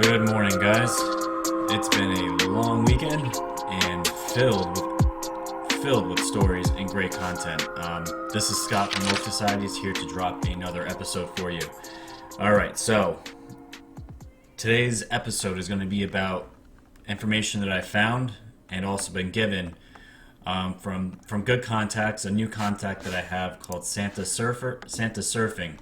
Good morning, guys. It's been a long weekend and filled with stories and great content. This is Scott from Oak Society is here to drop another episode for you. All right, so today's episode is going to be about information that I found and also been given from good contacts, a new contact that I have called Santa Surfing,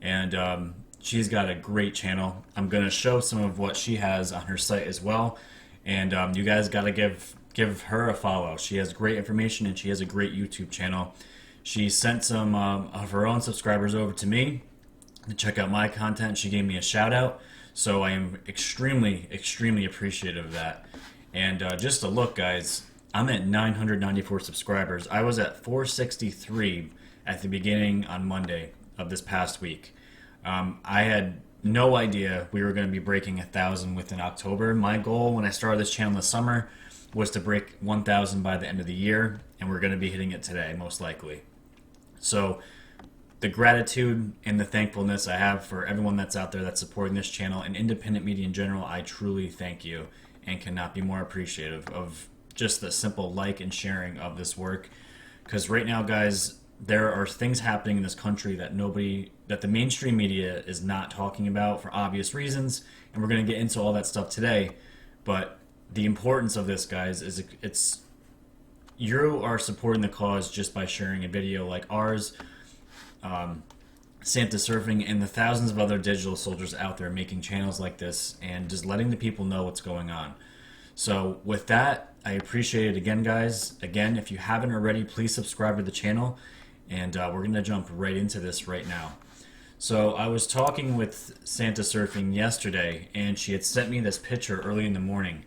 and she's got a great channel. I'm going to show some of what she has on her site as well, and you guys got to give her a follow. She has great information and she has a great YouTube channel. She sent some of her own subscribers over to me to check out my content. She gave me a shout out, so I am extremely appreciative of that. And just a look, guys, I'm at 994 subscribers. I was at 463 at the beginning on Monday of this past week. I had no idea we were going to be breaking 1,000 within October. My goal when I started this channel this summer was to break 1,000 by the end of the year, and we're going to be hitting it today, most likely. So the gratitude and the thankfulness I have for everyone that's out there that's supporting this channel and independent media in general, I truly thank you and cannot be more appreciative of just the simple like and sharing of this work. Because right now, guys, there are things happening in this country that the mainstream media is not talking about for obvious reasons, and we're going to get into all that stuff today. But the importance of this, guys, is you are supporting the cause just by sharing a video like ours, Santa Surfing, and the thousands of other digital soldiers out there making channels like this and just letting the people know what's going on. So with that, I appreciate it again, guys. Again, if you haven't already, please subscribe to the channel, and we're going to jump right into this right now. So I was talking with Santa Surfing yesterday, and she had sent me this picture early in the morning,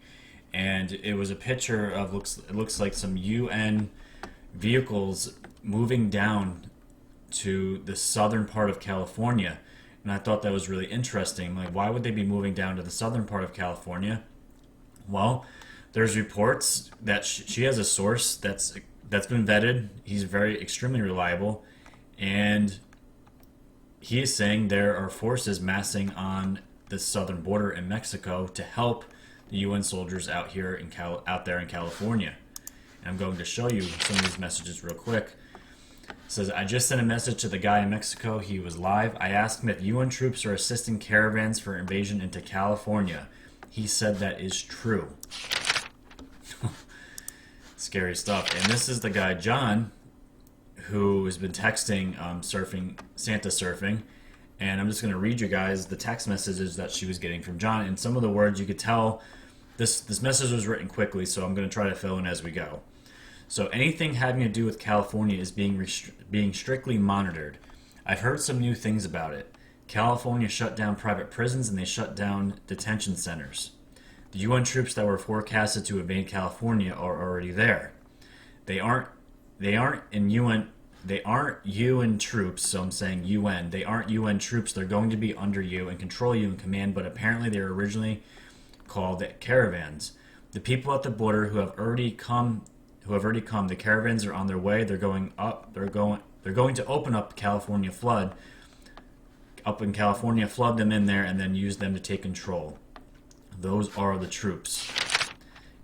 and it was a picture of it looks like some UN vehicles moving down to the southern part of California. And I thought that was really interesting. Like, why would they be moving down to the southern part of California? Well, there's reports that she has a source that's been vetted. He's extremely reliable, and he is saying there are forces massing on the southern border in Mexico to help the UN soldiers out there in California. And I'm going to show you some of these messages real quick. It says, I just sent a message to the guy in Mexico. He was live. I asked him if UN troops are assisting caravans for invasion into California. He said that is true. Scary stuff. And this is the guy, John, who has been texting Santa Surfing. And I'm just going to read you guys the text messages that she was getting from John. And some of the words you could tell, this message was written quickly, so I'm going to try to fill in as we go. So anything having to do with California is being strictly monitored. I've heard some new things about it. California shut down private prisons and they shut down detention centers. The UN troops that were forecasted to invade California are already there. They aren't UN troops, so I'm saying UN. They aren't UN troops. They're going to be under you and control you in command, but apparently they were originally called caravans. The people at the border who have already come, the caravans are on their way. They're going to open up California flood them in there, and then use them to take control. Those are the troops.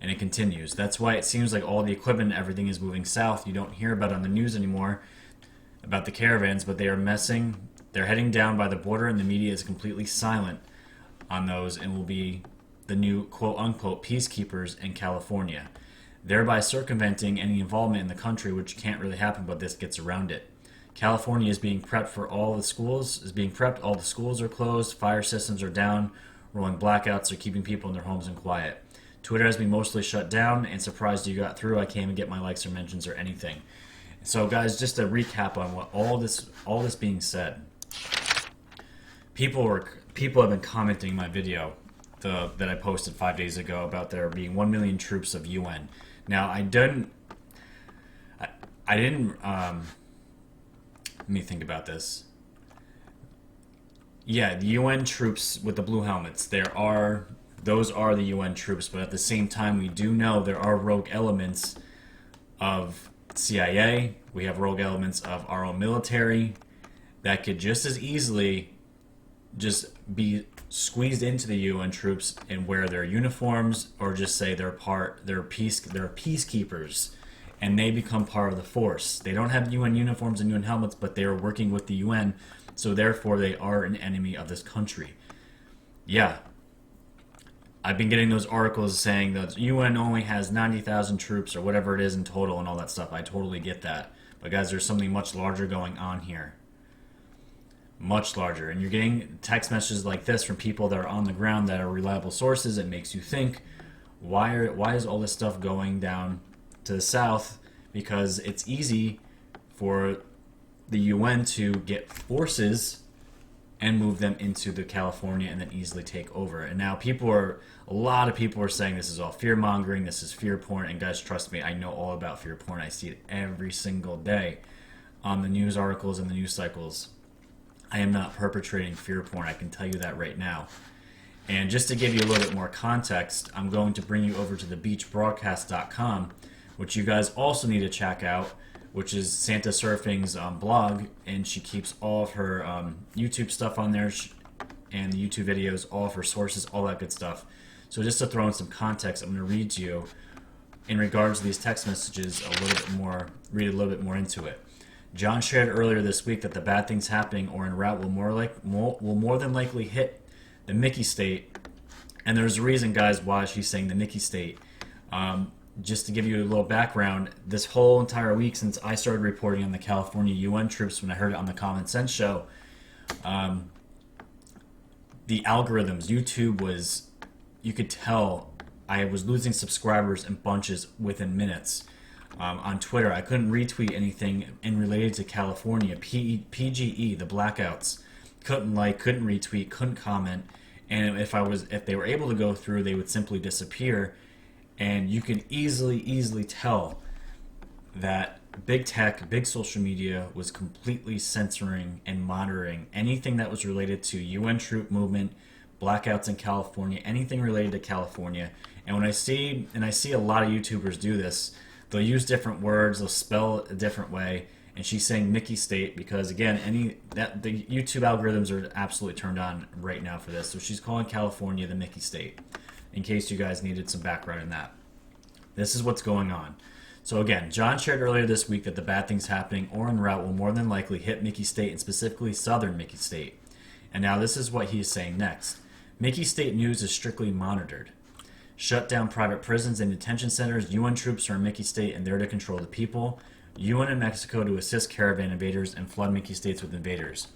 And it continues. That's why it seems like all the equipment and everything is moving south. You don't hear about it on the news anymore about the caravans, but they're heading down by the border, and the media is completely silent on those and will be the new quote-unquote peacekeepers in California, thereby circumventing any involvement in the country, which can't really happen, but this gets around it. California is being prepped for all the schools. All the schools are closed. Fire systems are down. Rolling blackouts are keeping people in their homes and quiet. Twitter has been mostly shut down, and surprised you got through. I can't even get my likes or mentions or anything. So, guys, just a recap on what all this being said. People have bent commenting my video that I posted 5 days ago about there being 1 million troops of UN. Now, I didn't. Let me think about this. Yeah, the UN troops with the blue helmets. Those are the UN troops, but at the same time, we do know there are rogue elements of CIA. We have rogue elements of our own military that could just as easily just be squeezed into the UN troops and wear their uniforms, or just say they're peacekeepers, and they become part of the force. They don't have UN uniforms and UN helmets, but they are working with the UN, so therefore they are an enemy of this country. Yeah, I've been getting those articles saying that UN only has 90,000 troops or whatever it is in total and all that stuff. I totally get that. But guys, there's something much larger going on here. Much larger. And you're getting text messages like this from people that are on the ground that are reliable sources. It makes you think, why is all this stuff going down to the south? Because it's easy for the UN to get forces and move them into the California and then easily take over. And now a lot of people are saying this is all fear mongering, this is fear porn. And guys, trust me, I know all about fear porn. I see it every single day on the news articles and the news cycles. I am not perpetrating fear porn, I can tell you that right now. And just to give you a little bit more context, I'm going to bring you over to thebeachbroadcast.com, which you guys also need to check out, which is Santa Surfing's blog, and she keeps all of her YouTube stuff on there, and the YouTube videos, all of her sources, all that good stuff. So just to throw in some context, I'm going to read to you in regards to these text messages a little bit more, read a little bit more into it. John shared earlier this week that the bad things happening or en route will more than likely hit the Mickey State, and there's a reason, guys, why she's saying the Mickey State. Just to give you a little background, this whole entire week since I started reporting on the California UN troops, when I heard it on the Common Sense show, the algorithms, YouTube was, you could tell I was losing subscribers in bunches within minutes. On Twitter, I couldn't retweet anything in related to California. PG&E, the blackouts, couldn't like, couldn't retweet, couldn't comment, and if they were able to go through, they would simply disappear. And you can easily tell that big tech, big social media was completely censoring and monitoring anything that was related to UN troop movement, blackouts in California, anything related to California. And when I see a lot of YouTubers do this, they'll use different words, they'll spell it a different way. And she's saying Mickey State because, again, the YouTube algorithms are absolutely turned on right now for this. So she's calling California the Mickey State, in case you guys needed some background in that. This is what's going on. So again, John shared earlier this week that the bad things happening or en route will more than likely hit Mickey State, and specifically southern Mickey State. And now this is what he is saying next. Mickey State news is strictly monitored. Shut down private prisons and detention centers. UN troops are in Mickey State and there to control the people. UN in Mexico to assist caravan invaders and flood Mickey States with invaders.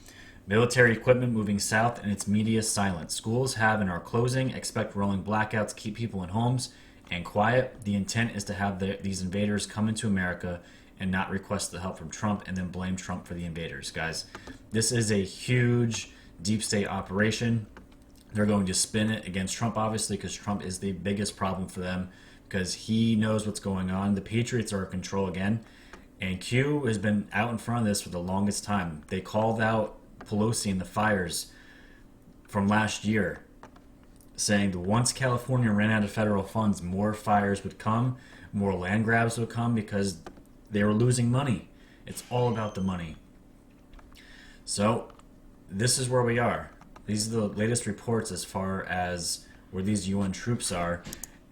Military equipment moving south and its media silent. Schools have and are closing. Expect rolling blackouts. Keep people in homes and quiet. The intent is to have these invaders come into America and not request the help from Trump and then blame Trump for the invaders. Guys, this is a huge deep state operation. They're going to spin it against Trump, obviously, because Trump is the biggest problem for them because he knows what's going on. The Patriots are in control again. And Q has been out in front of this for the longest time. They called out Pelosi and the fires from last year, saying that once California ran out of federal funds, more fires would come, more land grabs would come because they were losing money. It's all about the money. So this is where we are. These are the latest reports as far as where these UN troops are.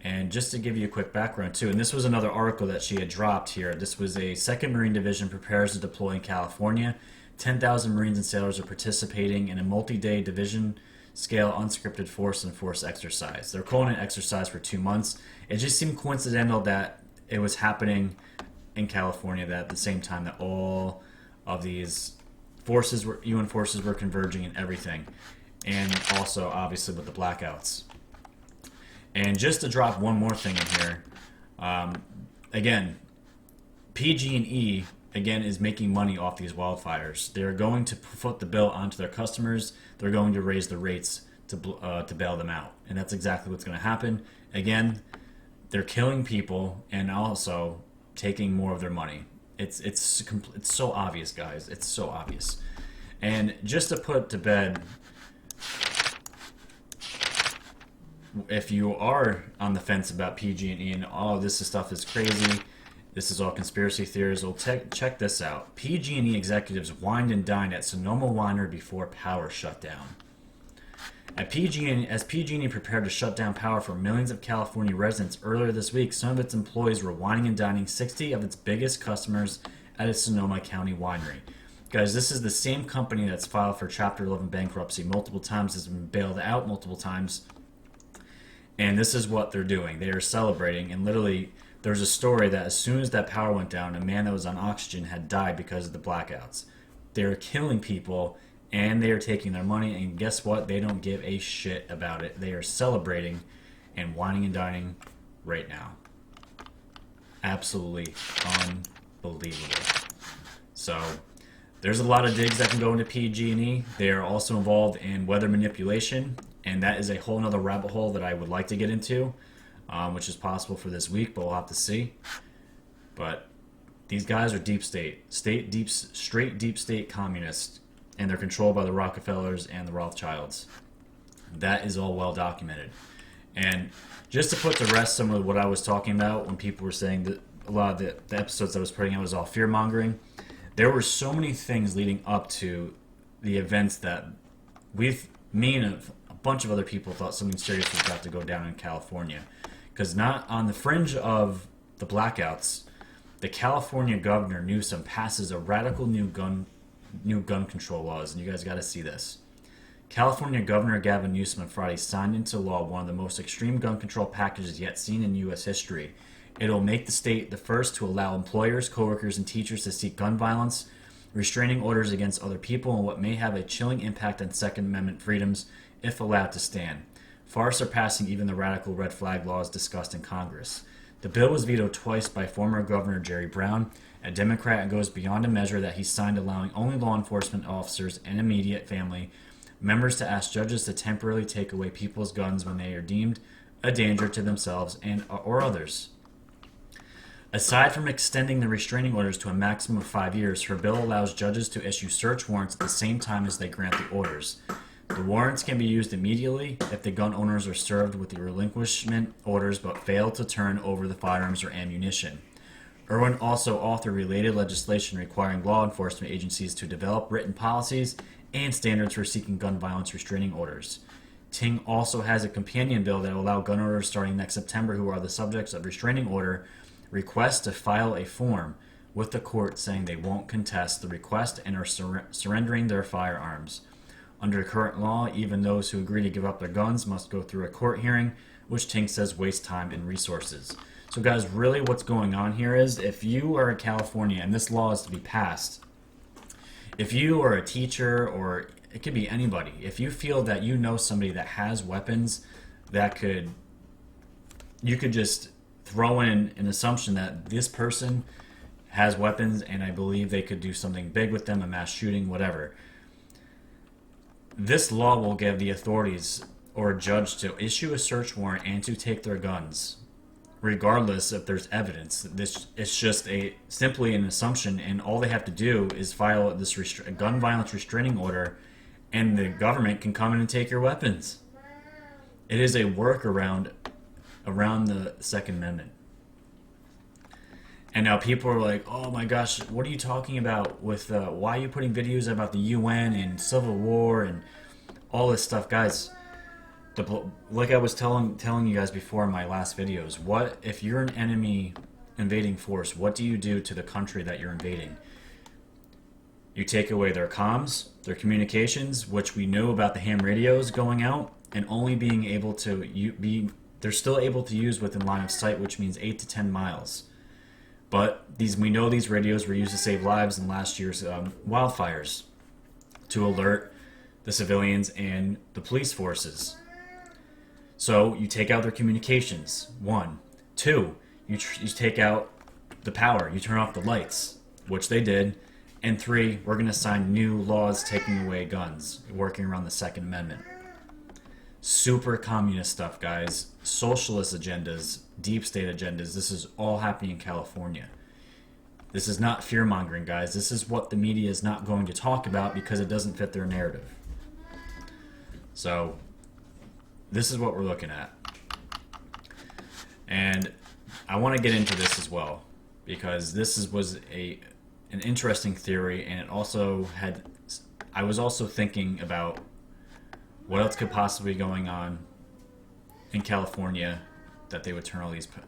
And just to give you a quick background too, and this was another article that she had dropped here. This was a 2nd Marine Division prepares to deploy in California. 10,000 Marines and sailors are participating in a multi-day division-scale unscripted force and force exercise. They're calling it exercise for 2 months. It just seemed coincidental that it was happening in California at the same time that all of these forces UN forces were converging and everything. And also, obviously, with the blackouts. And just to drop one more thing in here, again, PG&E, again, is making money off these wildfires. They're going to foot the bill onto their customers. They're going to raise the rates to bail them out. And that's exactly what's going to happen. Again, they're killing people and also taking more of their money. It's so obvious, guys. It's so obvious. And just to put to bed, if you are on the fence about PG&E and all this stuff is crazy, this is all conspiracy theories, well, check this out. PG&E executives wined and dined at Sonoma Winery before power shut down. As PG&E prepared to shut down power for millions of California residents earlier this week, some of its employees were wining and dining 60 of its biggest customers at a Sonoma County winery. Guys, this is the same company that's filed for Chapter 11 bankruptcy multiple times, has been bailed out multiple times, and this is what they're doing. They are celebrating, and literally, there's a story that as soon as that power went down, a man that was on oxygen had died because of the blackouts. They're killing people, and they are taking their money, and guess what? They don't give a shit about it. They are celebrating and wining and dining right now. Absolutely unbelievable. So, there's a lot of digs that can go into PG&E. They are also involved in weather manipulation, and that is a whole nother rabbit hole that I would like to get into, which is possible for this week, but we'll have to see. But these guys are deep state, straight deep state communists, and they're controlled by the Rockefellers and the Rothschilds. That is all well documented. And just to put to rest some of what I was talking about when people were saying that a lot of the episodes I was putting out was all fear-mongering, there were so many things leading up to the events that me and a bunch of other people thought something serious was about to go down in California. Because not on the fringe of the blackouts, the California governor Newsom passes a radical new gun control laws, and you guys got to see this. California Governor Gavin Newsom on Friday signed into law one of the most extreme gun control packages yet seen in U.S. history. It will make the state the first to allow employers, coworkers, and teachers to seek gun violence, restraining orders against other people, and what may have a chilling impact on Second Amendment freedoms if allowed to stand, far surpassing even the radical red flag laws discussed in Congress. The bill was vetoed twice by former Governor Jerry Brown, a Democrat, and goes beyond a measure that he signed allowing only law enforcement officers and immediate family members to ask judges to temporarily take away people's guns when they are deemed a danger to themselves and or others. Aside from extending the restraining orders to a maximum of 5 years, her bill allows judges to issue search warrants at the same time as they grant the orders. The warrants can be used immediately if the gun owners are served with the relinquishment orders but fail to turn over the firearms or ammunition. Irwin also authored related legislation requiring law enforcement agencies to develop written policies and standards for seeking gun violence restraining orders. Ting also has a companion bill that will allow gun owners starting next September who are the subjects of restraining order requests to file a form with the court saying they won't contest the request and are surrendering their firearms. Under current law, even those who agree to give up their guns must go through a court hearing, which Ting says wastes time and resources. So guys, really what's going on here is if you are in California and this law is to be passed, if you are a teacher or it could be anybody, if you feel that you know somebody that has weapons that you could just throw in an assumption that this person has weapons and I believe they could do something big with them, a mass shooting, whatever. This law will give the authorities or a judge to issue a search warrant and to take their guns, regardless if there's evidence. It's just simply an assumption, and all they have to do is file this gun violence restraining order, and the government can come in and take your weapons. It is a workaround around the Second Amendment. And now people are like, oh my gosh, what are you talking about with, why are you putting videos about the UN and Civil War and all this stuff? Guys, like I was telling you guys before in my last videos, what if you're an enemy invading force, what do you do to the country that you're invading? You take away their comms, their communications, which we know about the ham radios going out, and only being able to they're still able to use within line of sight, which means 8 to 10 miles. But we know these radios were used to save lives in last year's wildfires to alert the civilians and the police forces. So you take out their communications, 1. 2, you take out the power, you turn off the lights, which they did. And 3, we're going to sign new laws taking away guns, working around the Second Amendment. Super communist stuff, guys. Socialist agendas, deep state agendas. This is all happening in California. This is not fear-mongering, guys. This is what the media is not going to talk about because it doesn't fit their narrative. So, this is what we're looking at. And I want to get into this as well because this was an interesting theory, and it also I was also thinking about What else could possibly be going on in California that they would turn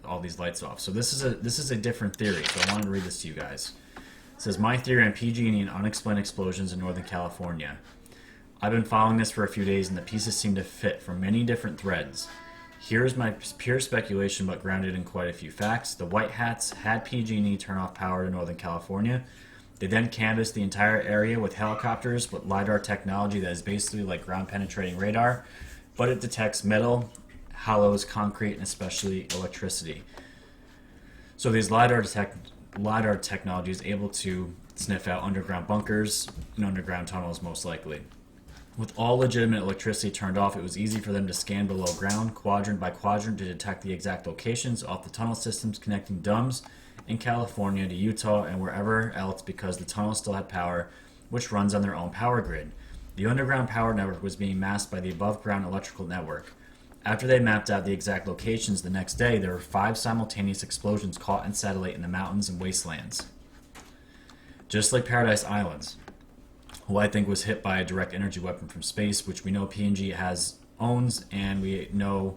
all these lights off? So this is a different theory. So I wanted to read this to you guys. It says, my theory on PG&E and unexplained explosions in Northern California. I've been following this for a few days and the pieces seem to fit from many different threads. Here's my pure speculation but grounded in quite a few facts. The White Hats had PG&E turn off power to Northern California. They then canvassed the entire area with helicopters with LiDAR technology that is basically like ground penetrating radar, but it detects metal, hollows, concrete, and especially electricity. So these LiDAR technology is able to sniff out underground bunkers and underground tunnels most likely. With all legitimate electricity turned off, it was easy for them to scan below ground, quadrant by quadrant, to detect the exact locations off the tunnel systems connecting DUMBs in California to Utah and wherever else, because the tunnels still had power, which runs on their own power grid. The underground power network was being masked by the above-ground electrical network. After they mapped out the exact locations the next day, there were 5 simultaneous explosions caught in satellite in the mountains and wastelands. Just like Paradise Islands, who I think was hit by a direct energy weapon from space, which we know P&G owns, and we know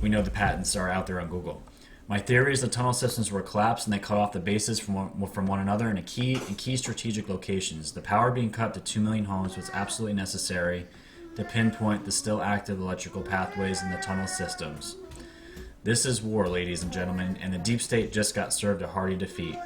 the patents are out there on Google. My theory is the tunnel systems were collapsed and they cut off the bases from one another in key strategic locations. The power being cut to 2 million homes was absolutely necessary to pinpoint the still active electrical pathways in the tunnel systems. This is war, ladies and gentlemen, and the deep state just got served a hearty defeat.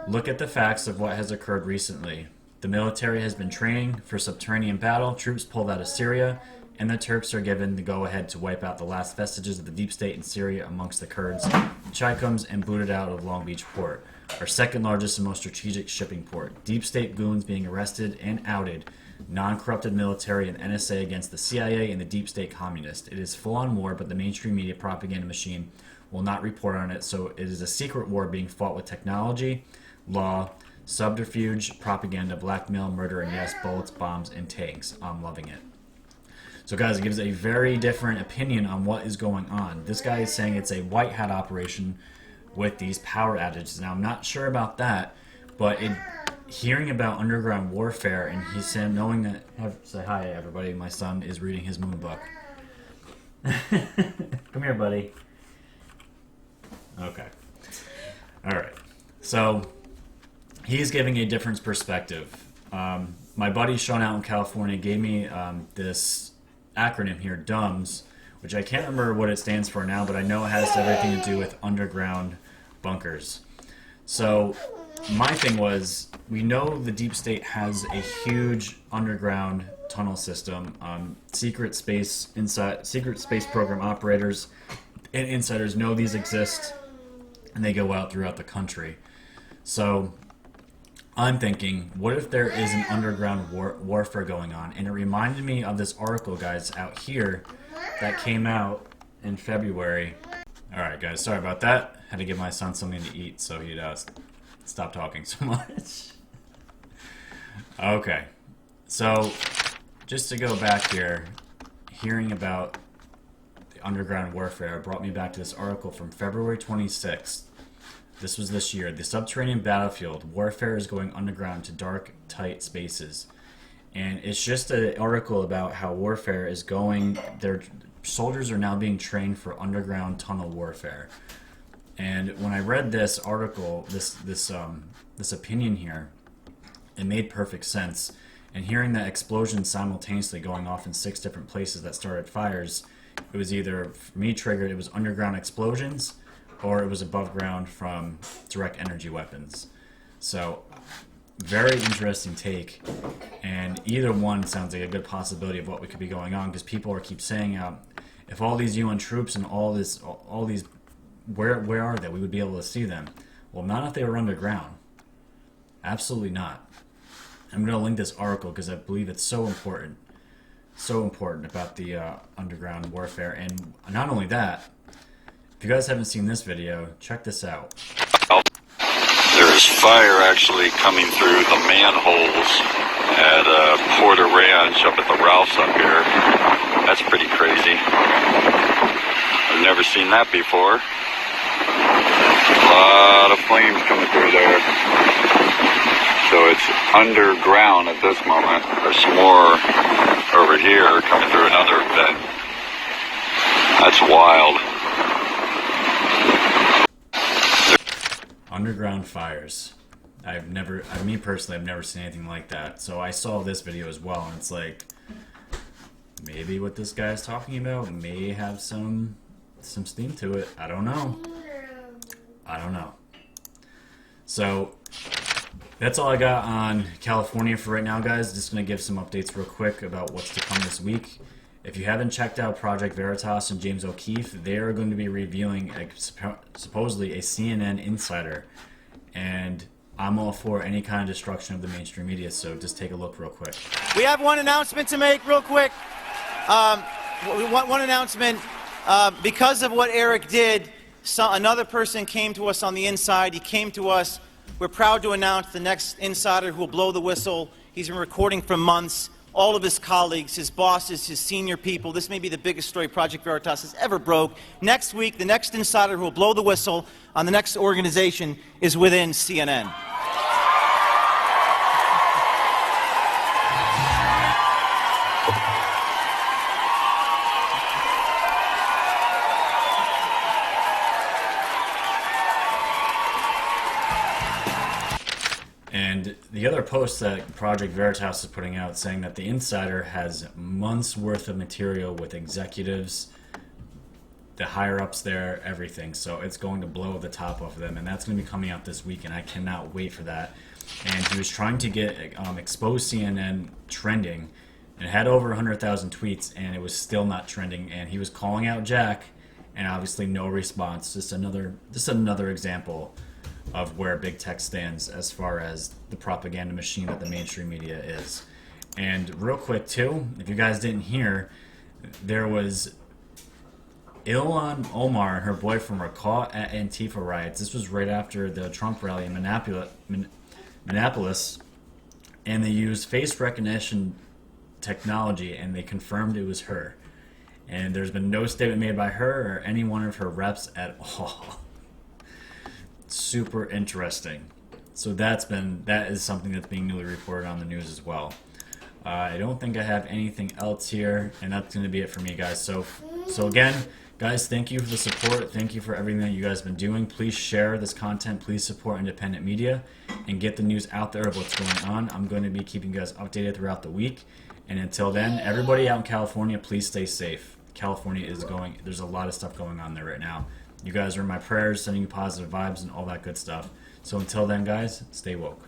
Look at the facts of what has occurred recently. The military has been training for subterranean battle, troops pulled out of Syria, and the Turks are given the go-ahead to wipe out the last vestiges of the deep state in Syria amongst the Kurds, Chicums, and booted out of Long Beach Port, our second largest and most strategic shipping port. Deep state goons being arrested and outed, non-corrupted military and NSA against the CIA and the deep state communists. It is full-on war, but the mainstream media propaganda machine will not report on it, so it is a secret war being fought with technology, law, subterfuge, propaganda, blackmail, murder, and yes, bullets, bombs, and tanks. I'm loving it. So guys, it gives a very different opinion on what is going on. This guy is saying it's a white hat operation with these power outages. Now, I'm not sure about that, but hearing about underground warfare, and he's saying, knowing that, say hi everybody, my son is reading his moon book. Come here, buddy. Okay. All right. So he's giving a different perspective. My buddy Sean out in California gave me this acronym here, DUMBs, which I can't remember what it stands for now, but I know it has everything to do with underground bunkers. So my thing was, we know the deep state has a huge underground tunnel system. Secret space program operators and insiders know these exist, and they go out throughout the country. So I'm thinking, what if there is an underground warfare going on? And it reminded me of this article, guys, out here that came out in February. All right, guys, sorry about that. Had to give my son something to eat so he'd stop talking so much. Okay, so just to go back here, hearing about the underground warfare brought me back to this article from February 26th. This was this year. The subterranean battlefield. Warfare is going underground to dark, tight spaces. And it's just an article about how warfare is going. Their soldiers are now being trained for underground tunnel warfare. And when I read this article, this opinion here, it made perfect sense. And hearing that explosions simultaneously going off in 6 different places that started fires, it was either, for me, triggered, it was underground explosions, or it was above ground from direct energy weapons. So, very interesting take, and either one sounds like a good possibility of what we could be going on, because people keep saying, if all these UN troops and all these, where are they? We would be able to see them. Well, not if they were underground. Absolutely not. I'm going to link this article because I believe it's so important about the underground warfare. And not only that, if you guys haven't seen this video, check this out. There's fire actually coming through the manholes at Porter Ranch up at the Ralphs up here. That's pretty crazy. I've never seen that before. A lot of flames coming through there. So it's underground at this moment. There's some more over here coming through another vent. That's wild. Underground fires. Me personally, I've never seen anything like that. So I saw this video as well, and it's like, maybe what this guy is talking about may have some steam to it. I don't know. So that's all I got on California for right now, guys. Just going to give some updates real quick about what's to come this week. If you haven't checked out Project Veritas and James O'Keefe, they are going to be reviewing supposedly a CNN insider. And I'm all for any kind of destruction of the mainstream media, so just take a look real quick. We have one announcement to make real quick. One announcement. Because of what Eric did, another person came to us on the inside. He came to us. We're proud to announce the next insider who will blow the whistle. He's been recording for months. All of his colleagues, his bosses, his senior people. This may be the biggest story Project Veritas has ever broke. Next week, the next insider who will blow the whistle on the next organization is within CNN. And the other post that Project Veritas is putting out saying that the insider has months worth of material with executives, the higher ups there, everything. So it's going to blow the top off of them, and that's going to be coming out this week, and I cannot wait for that. And he was trying to get expose CNN trending, and it had over 100,000 tweets, and it was still not trending. And he was calling out Jack, and obviously no response. Just another example of where big tech stands as far as the propaganda machine that the mainstream media is. And real quick too, if you guys didn't hear, there was Ilhan Omar and her boyfriend were caught at Antifa riots. This was right after the Trump rally in Minneapolis, and they used face recognition technology, and they confirmed it was her. And there's been no statement made by her or any one of her reps at all. Super interesting. So that is something that's being newly reported on the news as well. I don't think I have anything else here, and that's going to be it for me, guys. So again, guys, thank you for the support. Thank you for everything that you guys have been doing. Please share this content. Please support independent media and get the news out there of what's going on. I'm going to be keeping you guys updated throughout the week. And until then, everybody out in California, please stay safe. California there's a lot of stuff going on there right now. You guys are in my prayers, sending you positive vibes and all that good stuff. So until then, guys, stay woke.